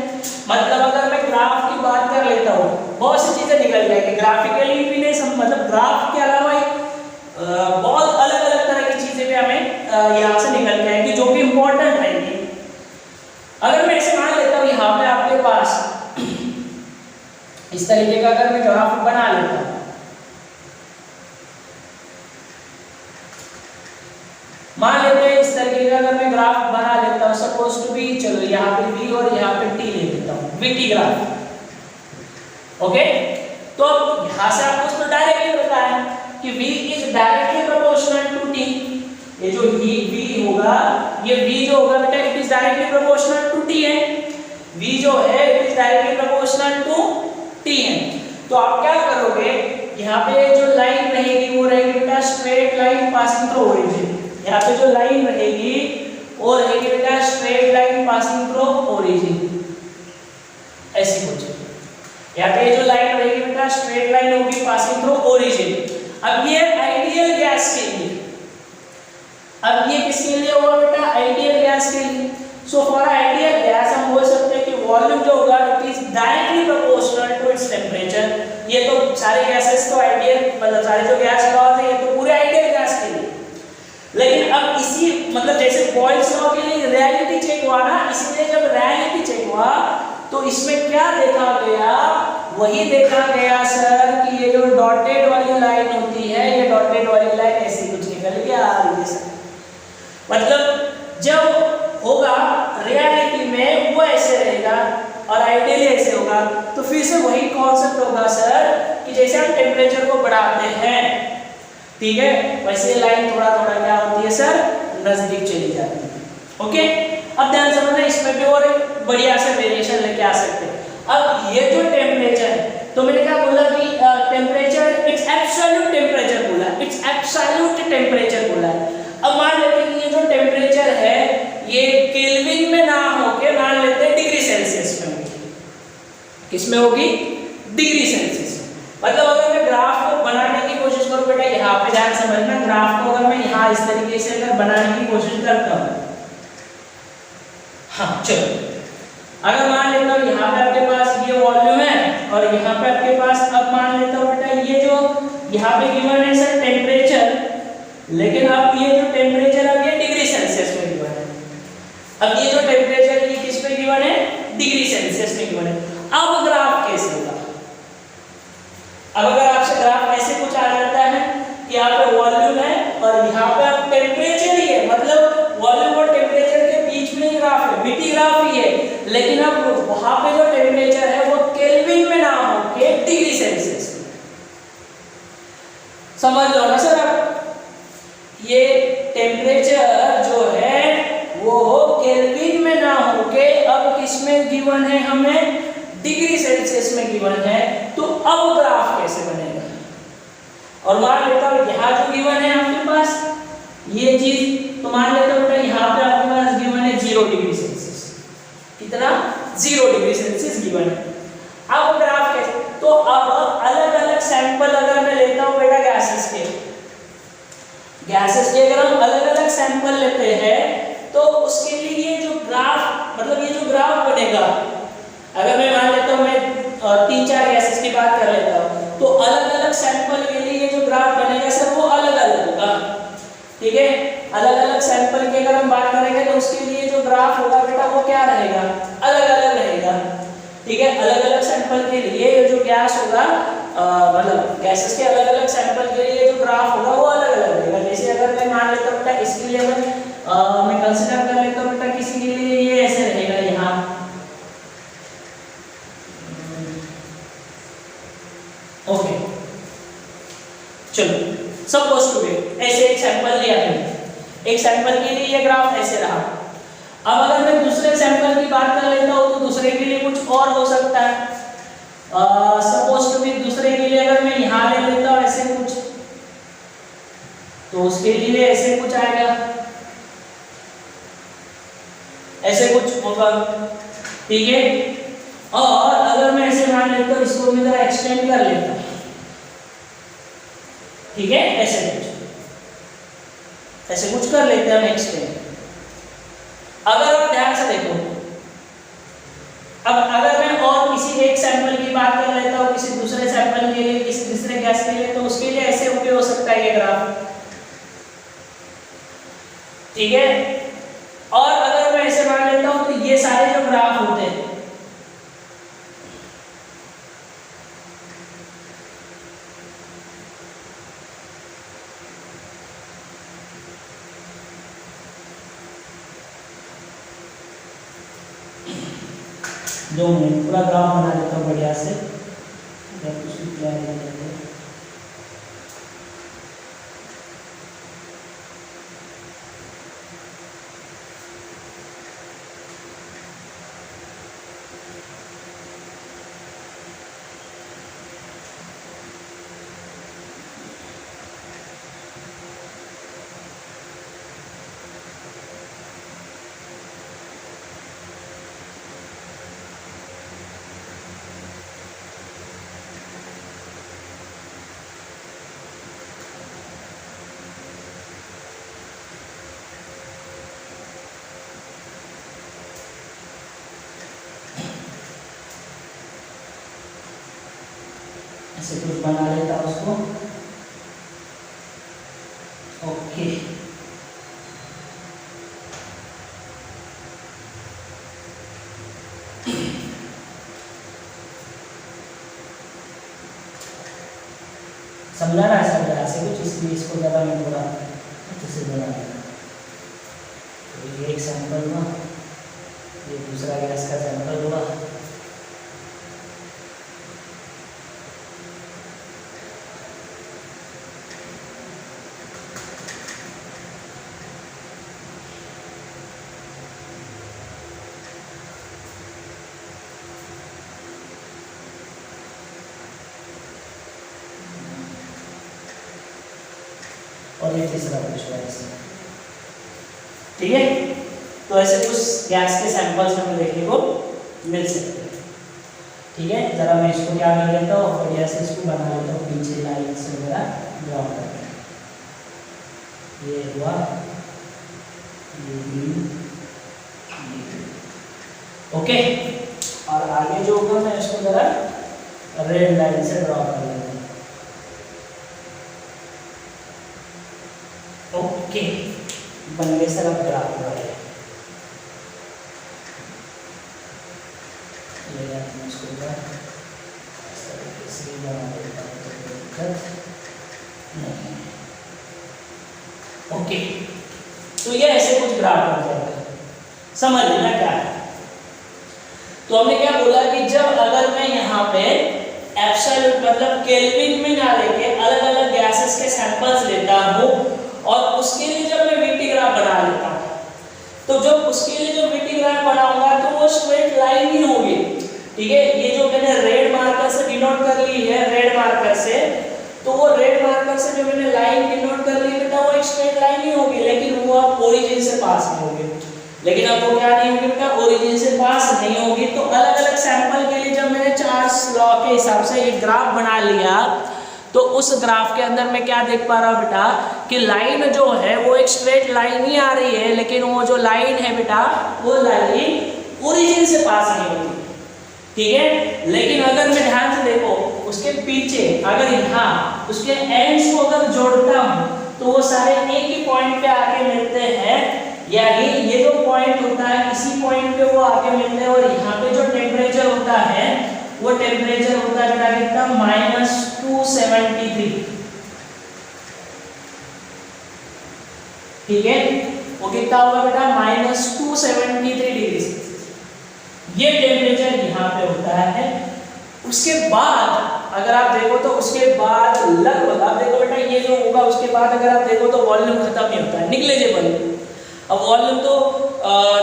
मतलब अगर मैं ग्राफ की बात कर लेता हूँ बहुत सी चीजें निकल जाएंगी, ग्राफिकली भी नहीं मतलब ग्राफ के अलावा बहुत अलग अलग तरह की चीजें भी हमें यहाँ से निकल के आएंगी जो कि इंपॉर्टेंट रहेंगी। अगर मैं ऐसे मान लेता हूँ यहाँ पे आपके पास इस तरीके का अगर मैं ग्राफ बना लेता हूं, मान लेते हैं इस तरीके का अगर मैं ग्राफ बना लेता हूं, सपोज टू बी, चलो यहाँ पे v और यहाँ पे t ले लेता हूं, vt ग्राफ। ओके, तो अब यहां से आपको उसको डायरेक्टली पता है कि v is directly proportional to t। ये जो v होगा, ये v जो होगा बेटा it is directly proportional to t है। v जो है it is directly proportional to t है। तो आप क्या करोगे, यहाँ पे जो लाइन रहेगी वो रहेगी बेटा straight line passing through origin. यहाँ पे जो लाइन रहेगी वो रहेगी बेटा straight line passing through origin, ऐसी कुछ। यहाँ पे जो लाइन रहेगी बेटा स्ट्रेट लाइन होगी पासिंग थ्रू ओरिजिन। अब ये आइडियल गैस के लिए, अब ये किसके लिए होगा बेटा, आइडियल गैस के लिए। सो फॉर आइडियल गैस हम बोल सकते हैं कि वॉल्यूम जो होगा it is directly proportional to its temperature. ये तो सारे गैसेस तो आइडियल, मतलब सारे जो गैस लॉज है ये तो पूरे आइडियल गैस के लिए। लेकिन अब इसी मतलब जैसे बॉयल्स लॉ के लिए रियलिटी चेक हुआ ना, इसलिए जब रियलिटी चेक हुआ तो इसमें क्या देखा गया, वही देखा गया सर कि ये जो डॉटेड वाली लाइन होती है, ये डॉटेड वाली लाइन ऐसी कुछ निकल के आ रही है सर। मतलब जब होगा रियलिटी में वो ऐसे रहेगा और आइडियली ऐसे होगा, तो फिर से वही कॉन्सेप्ट होगा सर कि जैसे हम टेम्परेचर को बढ़ाते हैं, ठीक है, वैसे लाइन थोड़ा थोड़ा क्या होती है सर, नजदीक चली जाती है। ओके, अब ध्यान समझना, इसमें भी और एक बढ़िया से वेरिएशन लेके आ सकते हैं। अब ये जो टेम्परेचर है, तो मैंने क्या बोला कि टेम्परेचर इट्स एब्सोल्यूट टेम्परेचर बोला, इट्स एब्सोल्यूट टेम्परेचर बोला है। अब मान लेते हैं कि ये जो टेम्परेचर है ये केल्विन में ना होके मान लेते हैं डिग्री सेल्सियस में होगी। किसमें होगी, डिग्री सेल्सियस। मतलब अगर मैं ग्राफ को बनाने की कोशिश करूं बेटा, यहाँ पे ध्यान समझना, ग्राफ को अगर मैं यहाँ इस तरीके से अगर बनाने की कोशिश करता हूँ, हाँ चलो, अगर मान लेता हूँ यहाँ पे आपके पास ये वॉल्यूम है और यहाँ पे आपके पास, अब मान लेता हूँ बेटा ये जो यहाँ पे गिवन है सर टेम्परेचर, लेकिन अब ये जो टेम्परेचर अब ये डिग्री सेल्सियस में गिवन है। अब ये जो टेम्परेचर ये किस में गिवन है, डिग्री सेल्सियस में गिवन है। अब ग्राफ कैसे होगा, अब अगर आपसे ग्राफ ऐसे कुछ आ जाता है कि यहाँ पे वॉल्यूम है और यहाँ पे अब टेम्परेचर ही है, मतलब वॉल्यूम और टेम्परेचर के बीच में ही ग्राफ है, वीटी ग्राफ ही है, लेकिन अब वहां पे जो टेम्परेचर है वो केल्विन में ना हो के डिग्री सेल्सियस में। समझ लो ना सर, आप ये टेम्परेचर जो है वो केल्विन में ना हो के अब किसमें गिवन है, हमें डिग्री सेल्सियस में गिवन है। तो अब ग्राफ कैसे बनेगा, और मान लेता हूं यहाँ जो गिवन है आपके पास ये चीज, तो मान लेता हूं बेटा यहाँ पे आपके पास गिवन है 0 डिग्री सेल्सियस। कितना, 0 डिग्री सेल्सियस गिवन है। अब ग्राफ कैसे, तो अब अलग अलग सैंपल अगर मैं लेता हूं बेटा गैसेस के अगर हम अलग अलग सैंपल लेते हैं तो उसके लिए ये जो ग्राफ, मतलब ये जो ग्राफ बनेगा, अगर मैं मान लेता हूँ मैं 3-4 गैसेस की बात कर लेता हूँ, तो अलग अलग सैंपल के लिए ये जो ग्राफ बनेगा सर वो अलग अलग होगा। ठीक है, अलग अलग सैंपल की अगर हम बात करेंगे तो उसके लिए जो ग्राफ होगा बेटा वो क्या रहेगा, अलग अलग रहेगा। ठीक है, अलग अलग सैंपल के लिए ये जो गैस होगा, मतलब गैसेस के अलग अलग सैंपल के लिए जो ग्राफ होगा वो अलग अलग रहेगा। जैसे अगर मैं मान लेता हूँ बेटा इसके लिए मैं कंसीडर कर लेता हूँ बेटा किसी के लिए ये ऐसे रहेगा यहाँ, ओके चलो, सपोज टू बी ऐसे एक सैंपल लिया है, एक सैंपल के लिए ये ग्राफ ऐसे रहा। अब अगर मैं दूसरे सैंपल की बात कर लेता हूँ तो दूसरे के लिए कुछ और हो सकता है। सपोज टू बी दूसरे के लिए अगर मैं यहाँ ले लेता हूँ ऐसे कुछ, तो उसके लिए ऐसे कुछ आएगा, ऐसे कुछ होगा। ठीक है, और अगर मैं ऐसे मान लेता हूँ, इसको मैं जरा एक्सटेंड कर लेता हूँ, ठीक है, ऐसे कुछ कर लेते हैं हम एक्सटेंड। अगर आप ध्यान से देखो, अब अगर मैं और किसी एक सैंपल की बात कर लेता हूँ, किसी दूसरे सैंपल के लिए, किसी दूसरे गैस के लिए, तो उसके लिए ऐसे भी हो सकता है ये ग्राफ। ठीक है, और अगर मैं ऐसे मान लेता हूँ तो ये सारे जो ग्राफ होते हैं 2 मिनट पूरा ग्राफ बना देता हूँ बढ़िया से, कुछ भी प्लान नहीं करते। ऐसे कुछ बना लेता उसको। ओके, समझा रहा है सब ऐसे कुछ, इसलिए इसको ज़्यादा मैं थोड़ा अच्छे से बना लेता। तो ये एक सैंपल हुआ, ये दूसरा गैस का सैंपल हुआ। और ये तीसरा प्रश्न है, ठीक है। तो ऐसे कुछ गैस के सैंपल्स हमें देखने को मिल सकते हैं, ठीक है। जरा मैं इसको क्या कर लेता हूँ, बढ़िया से इसको बना लेता हूँ, पीछे लाइन्स वगैरह ड्रॉ करके। ये हुआ, ये भी, ओके। और आगे जो होगा मैं इसको जरा रेड लाइन से ड्रॉ कर लेता हूँ। ओके, बन गए सर अब ग्राफ वाले। ये इसको बना देता हूँ तो दिक्कत नहीं। ओके, तो ये ऐसे कुछ ग्राफ बन जाएगा, समझ लेना क्या है। तो हमने क्या बोला कि जब अगर मैं यहाँ पे एब्सोल्यूट मतलब केल्विन में ना लेके अलग अलग गैसेस के सैंपल्स लेता हूँ और उसके लिए जब मैं वीटी ग्राफ बना लेता हूँ, तो जब उसके लिए जो वीटी ग्राफ बनाऊंगा तो वो स्ट्रेट लाइन ही होगी, ठीक है। ये जो मैंने रेड मार्कर से डिनोट कर ली है, रेड मार्कर से, तो वो रेड मार्कर से जो मैंने लाइन डिनोट कर ली बेटा, वो एक स्ट्रेट लाइन ही होगी, लेकिन वो अब ओरिजिन से पास नहीं होगी। लेकिन अब वो क्या नहीं होगी बेटा, ओरिजिन से पास नहीं होगी। तो अलग अलग सैंपल के लिए जब मैंने चार्ल्स लॉ के हिसाब से एक ग्राफ बना लिया, तो उस ग्राफ के अंदर मैं क्या देख पा रहा हूँ बेटा कि लाइन जो है वो एक स्ट्रेट लाइन ही आ रही है, लेकिन वो जो लाइन है बेटा वो लाइन ओरिजिन से पास नहीं होती, ठीक है। लेकिन अगर मैं ध्यान से देखो उसके पीछे अगर यहाँ उसके एंड्स को अगर जोड़ता हूँ तो वो सारे एक ही पॉइंट पे आके मिलते हैं, यानी ये जो पॉइंट होता है इसी पॉइंट पे वो आके मिलते हैं। और यहाँ पे जो टेम्परेचर होता है वो टेम्परेचर होता है बेटा कितना, -273, ठीक है। वो कितना होगा बेटा, -273 डिग्री। ये टेम्परेचर यहाँ पे होता है। उसके बाद अगर आप देखो तो उसके बाद लगभग आप देखो बेटा ये जो होगा उसके बाद अगर आप देखो तो वॉल्यूम खत्म नहीं होता है, निग्लेजेबल। अब वॉल्यूम तो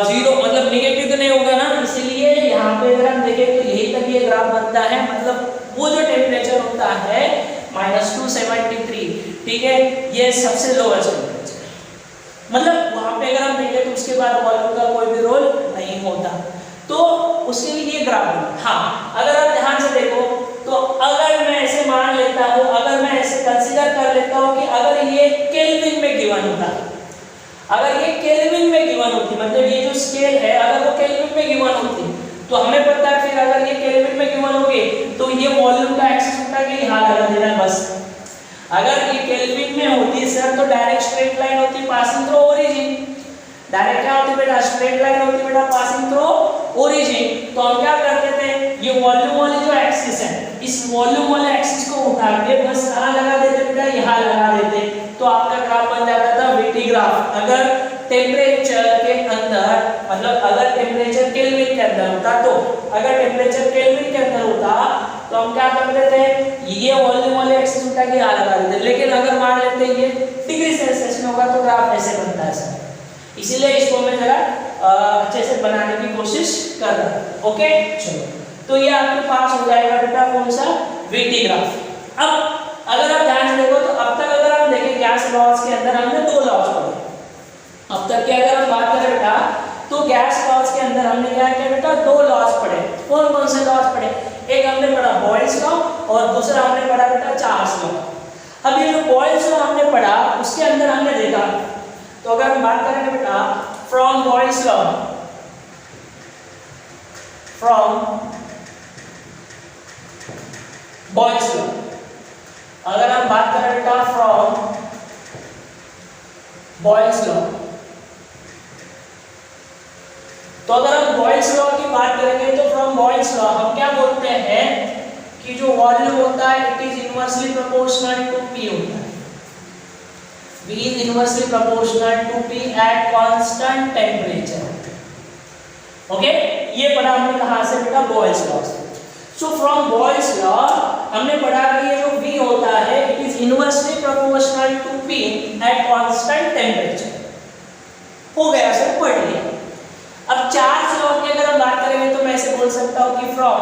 जीरो मतलब निगेटिव तो नहीं होगा ना, इसीलिए यहाँ पे अगर हम देखें तो यही तक ये ग्राफ बनता है। मतलब वो जो टेम्परेचर होता है -273, ठीक है, ये सबसे लोवेस्ट टेम्परेचर है। मतलब वहाँ पे अगर हम देखें तो उसके बाद वॉल्यूम का कोई भी रोल नहीं होता, तो उसके लिए ये ग्राफ है। हाँ, अगर आप ध्यान से देखो तो अगर मैं ऐसे मान लेता हूँ, अगर मैं ऐसे कंसीडर कर लेता हूँ कि अगर ये केल्विन में गिवन होता, अगर ये केल्विन में गिवन होती, मतलब ये जो स्केल है अगर वो केल्विन में गिवन होती, तो हमें पता है फिर अगर ये केल्विन में गिवन होगी तो ये वॉल्यूम का एक्सिस होता कि यहाँ लगा देना बस। अगर ये केल्विन में होती सर तो डायरेक्ट स्ट्रेट लाइन होती पासिंग थ्रू ओरिजिन। डायरेक्ट क्या होती बेटा, स्ट्रेट लाइन होती बेटा पासिंग थ्रू ओरिजिन। तो हम क्या करते थे, ये वॉल्यूम वाली जो एक्सिस है इस वॉल्यूम वाले एक्सिस को उठा के बस कहाँ लगा देते बेटा, यहाँ लगा देते, तो आपका ग्राफ बन जाता था वीटी ग्राफ। अगर टेम्परेचर के अंदर मतलब अगर टेम्परेचर केल्विन के अंदर होता तो अगर टेम्परेचर केल्विन के अंदर होता तो हम क्या करते थे, ये वॉल्यूम वाले एक्सिस उल्टा के यहाँ लगा देते। लेकिन अगर मान लेते ये डिग्री सेल्सियस में होगा तो ग्राफ ऐसे बनता है सर। इसीलिए इसको मैं जरा अच्छे से बनाने की कोशिश कर रहा हूँ। ओके चलो, तो ये आपके पास हो जाएगा बेटा कौन सा, VT ग्राफ। अब अगर आप ध्यान से देखो तो अब तक अगर हम देखें गैस लॉज के अंदर हमने दो लॉज पढ़े। अब तक के अगर हम बात करें बेटा तो गैस लॉज के अंदर हमने क्या किया बेटा, दो लॉज पढ़े। कौन कौन से लॉज पढ़े, एक हमने पढ़ा बॉयल्स लॉ और दूसरा हमने पढ़ा बेटा चार्ल्स लॉ। अब ये जो बॉयल्स लॉ हमने पढ़ा उसके अंदर हमने देखा, तो अगर हम बात करेंगे बेटा from Boyle's law, from Boyle's law, अगर हम बात करें बेटा फ्रॉम बॉयल्स लॉ, तो अगर हम बॉयल्स लॉ की बात करेंगे तो फ्रॉम बॉयल्स लॉ हम क्या बोलते हैं कि जो वॉल्यूम होता है it is inversely proportional to P होता है। V is inversely proportional to P at constant temperature। Okay, ये पढ़ा हमने कहां से बेटा, बॉयल्स लॉ से। सो फ्रॉम बॉयल्स लॉ हमने पढ़ा कि ये जो V होता है it is inversely proportional to P at constant temperature। हो गया सर, पढ़ लिया। अब चार्ल्स लॉ की अगर हम बात करेंगे तो मैं ऐसे बोल सकता हूं कि फ्रॉम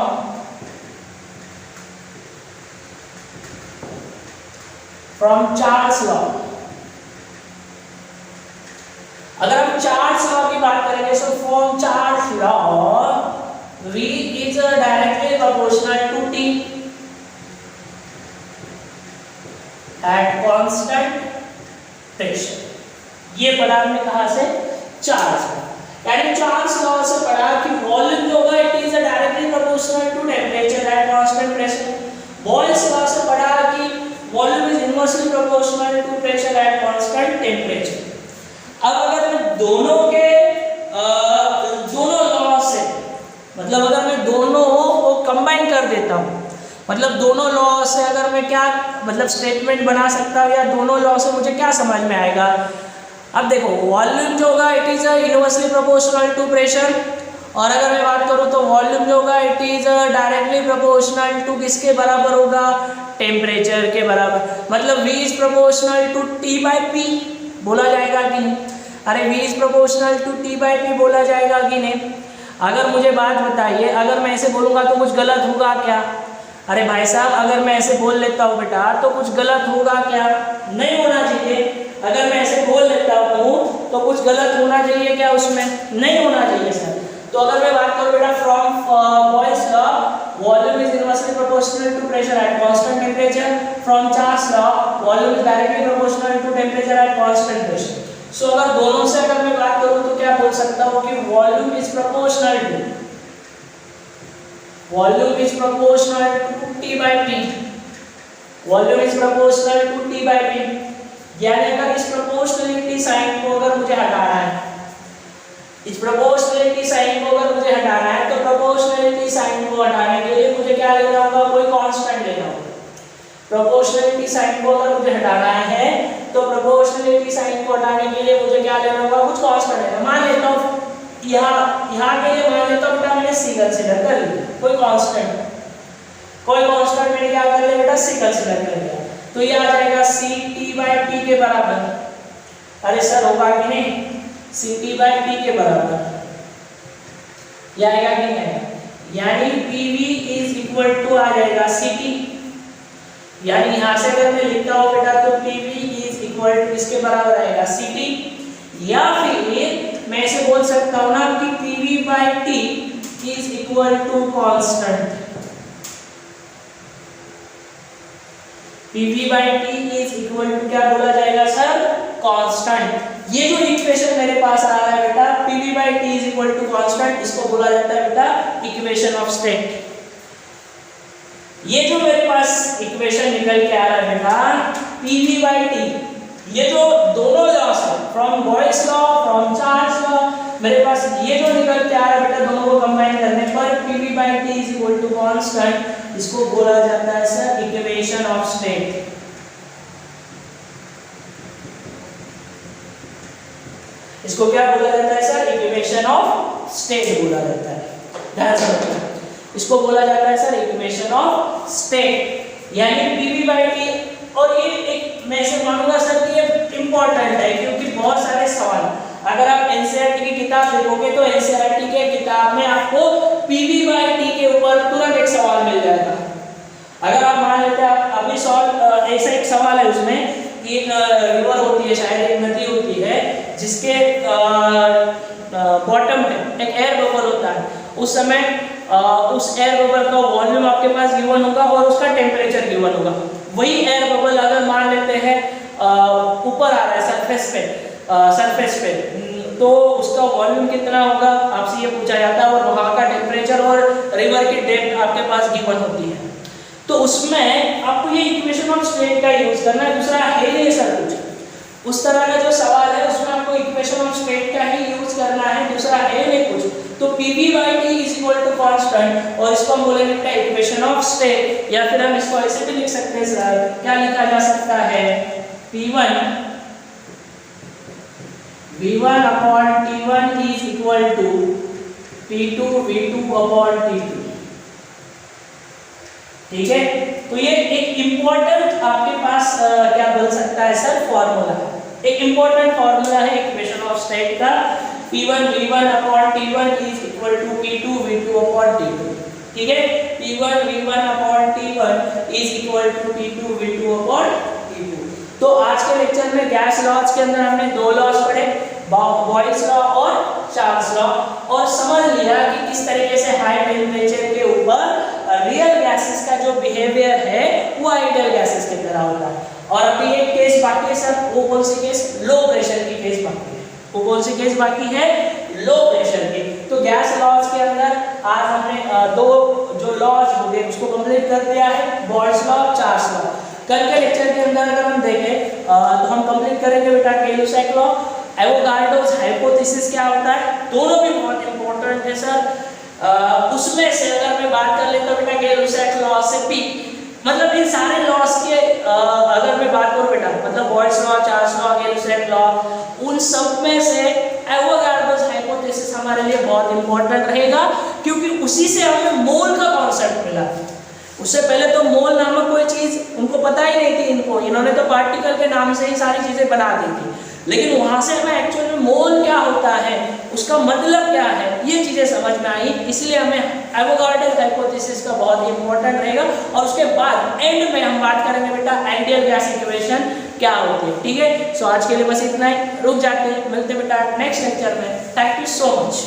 चार्ल्स लॉ, अगर हम चार्ल्स लॉ की बात करेंगे so from Charles law V is directly proportional to T at constant pressure। ये पढ़ा हमने कहां से, चार्ल्स लॉ। यानी चार्ल्स लॉ से पढ़ा कि वॉल्यूम जो होगा it is directly proportional to temperature at constant pressure. Boyle's law से पढ़ा कि volume is inversely proportional to pressure at constant temperature. अब अगर मैं दोनों के दोनों लॉ से, मतलब अगर मैं दोनों को कंबाइन कर देता हूँ, मतलब दोनों लॉ से अगर मैं क्या मतलब स्टेटमेंट बना सकता हूँ या दोनों लॉ से मुझे क्या समझ में आएगा। अब देखो वॉल्यूम जो होगा it is inversely proportional to pressure, और अगर मैं बात करूँ तो वॉल्यूम जो होगा it is directly proportional to किसके बराबर होगा, टेम्परेचर के बराबर। मतलब V is proportional to T/P बोला जाएगा कि नहीं, अरे V is proportional to T/P बोला जाएगा कि नहीं। अगर मुझे बात बताइए, अगर मैं ऐसे बोलूँगा तो कुछ गलत होगा क्या, अरे भाई साहब अगर मैं ऐसे बोल लेता हूँ बेटा तो कुछ गलत होगा क्या, नहीं होना चाहिए। अगर मैं ऐसे बोल लेता हूँ तो कुछ गलत होना चाहिए क्या, उसमें नहीं होना चाहिए सर। तो अगर मैं बात करूँ बेटा from Boyle's law volume is inversely proportional to pressure at constant temperature, from Charles law volume is directly proportional to temperature at constant pressure. So अगर दोनों से अगर मैं बात करूँ तो क्या बोल सकता हूँ कि volume is proportional to T/P, volume is proportional to T/P। यानी अगर इस प्रोपोर्शनलिटी साइन को अगर मुझे हटाना है, इस प्रोपोर्शनलिटी साइन को अगर मुझे हटाना है तो प्रोपोर्शनलिटी साइन को हटाने के लिए मुझे क्या लेना होगा, कोई कांस्टेंट लेना होगा। प्रोपोर्शनलिटी साइन को अगर मुझे हटाना है तो प्रोपोर्शनलिटी साइन को हटाने के लिए मुझे क्या लेना होगा, कुछ कांस्टेंट लेना। मान लेता हूँ यहाँ के लिए मान लेता हूँ बेटा मैंने C कंसीडर कर लिया, कोई कांस्टेंट मैंने क्या कर लिया बेटा, C कंसीडर कर लिया। तो ये आ जाएगा CT/P के बराबर। अरे सर होगा कि नहीं, CT/P के बराबर ये आएगा कि नहीं, यानी PV इज इक्वल टू आ जाएगा CT। यानी यहाँ से अगर मैं लिखता हूँ बेटा तो PV इज इक्वल टू इसके बराबर आएगा CT, या फिर मैं इसे बोल सकता हूँ ना कि PV/T is equal to constant. PV/T is equal to क्या बोला जाएगा सर, कांस्टेंट। ये जो इक्वेशन मेरे पास आ रहा है बेटा PV/T is equal to constant, इसको बोला जाता है बेटा इक्वेशन ऑफ स्टेट। ये जो मेरे पास इक्वेशन निकल के आ रहा है बेटा PV/T, ये जो दोनों लॉस है from Boyle's law from Charles law, मेरे पास ये जो निकल के आ रहा है बेटा दोनों को कंबाइन करने पर PV/T is equal to constant, इसको बोला जाता है सर इक्वेशन ऑफ स्टेट। इसको क्या बोला जाता है सर? इक्वेशन ऑफ स्टेट बोला जाता है। ध्यान से रखना, इसको बोला जाता है सर इक्वेशन ऑफ स्टेट, यानी PV/T। और ये एक मैं ऐसे मानूंगा सर कि ये इंपॉर्टेंट है, क्योंकि बहुत सारे सवाल अगर आप एनसीईआरटी की किताब देखोगे तो एनसीईआरटी के किताब में आपको PV/T के ऊपर तुरंत एक सवाल मिल जाएगा। अगर आप मान लेते हैं अभी सॉल्व ऐसा एक सवाल है उसमें कि एक रिवर होती है, शायद एक नदी होती है, जिसके बॉटम पे एक एयर बबल होता है। उस समय उस एयर बबल का वॉल्यूम आपके पास गिवन होगा और उसका टेम्परेचर गिवन होगा। वही एयर बबल अगर मान लेते हैं ऊपर आ रहा है सरफेस पे, तो उसका वॉल्यूम कितना होगा आपसे ये पूछा जाता है, और वहाँ का टेम्परेचर और रिवर की डेप्थ आपके पास गिवन होती है। तो उसमें आपको ये इक्वेशन ऑफ स्टेट का यूज करना है, दूसरा है नहीं सर कुछ। उस तरह का जो सवाल है उसमें आपको इक्वेशन ऑफ स्टेट का ही यूज करना है, दूसरा है नहीं कुछ। तो PV/T is equal to constant, और इसको हम बोलेंगे इक्वेशन ऑफ स्टेट, या फिर हम इसको ऐसे भी लिख सकते हैं सर, क्या लिखा जा सकता है? V1 upon T1 is equal to P2 V2 upon T2। ठीक है, तो ये एक इंपॉर्टेंट आपके पास क्या बन सकता है सर? फॉर्मूला, एक इंपॉर्टेंट फॉर्मूला है इक्वेशन ऑफ स्टेट का। P1 V1 upon T1 is equal to P2 V2 upon T2। ठीक है, P1 V1 upon T1 is equal to P2 V2 upon T2। तो आज के लेक्चर में गैस लॉज के अंदर हमने दो लॉज पढ़े, बॉयल्स लॉ और चार्ल्स लॉ, और समझ लिया कि किस तरीके से हाई टेम्परेचर के ऊपर रियल गैसेस का जो बिहेवियर है वो आइडियल गैसेस की तरह होता है। और अभी एक केस बाकी है सर, वो कौन सी केस? लो प्रेशर की केस बाकी है। वो कौन सी केस बाकी है? लो प्रेशर की। तो गैस लॉज के अंदर आज हमने दो जो लॉज हो गए उसको कंप्लीट कर दिया है, बॉयल्स लॉ, चार्ल्स लॉ। कल के लेक्चर के अंदर अगर हम देखें तो हम कंप्लीट करेंगे बेटा टे-लुसैक लॉ, एवोगाड्रोस हाइपोथेसिस क्या होता है, दोनों भी बहुत इंपॉर्टेंट है सर। उसमें से अगर मैं बात कर लेता हूँ बेटा टे-लुसैक लॉ से पी, मतलब इन सारे लॉस के अगर मैं बात करूँ बेटा, मतलब Boyle's law, Charles law, Gay Lussac law, उन सब में से एवोगाड्रोस हाइपोथेसिस हमारे लिए बहुत इंपॉर्टेंट रहेगा, क्योंकि उसी से हमें मोल का कॉन्सेप्ट मिला। उससे पहले तो मोल नामक कोई चीज उनको पता ही नहीं थी, इन्होंने तो पार्टिकल के नाम से ही सारी चीजें बना दी थी, लेकिन वहां से हमें एक्चुअल में मोल क्या होता है, उसका मतलब क्या है, ये चीजें समझ में आई। इसलिए हमें एवोगाड्रोस हाइपोथेसिस का बहुत इंपॉर्टेंट रहेगा। और उसके बाद एंड में हम बात करेंगे बेटा आइडियल गैस इक्वेशन क्या होती है। ठीक है, सो आज के लिए बस इतना ही, रुक जाते हैं, मिलते बेटा नेक्स्ट लेक्चर में। Thank you so much.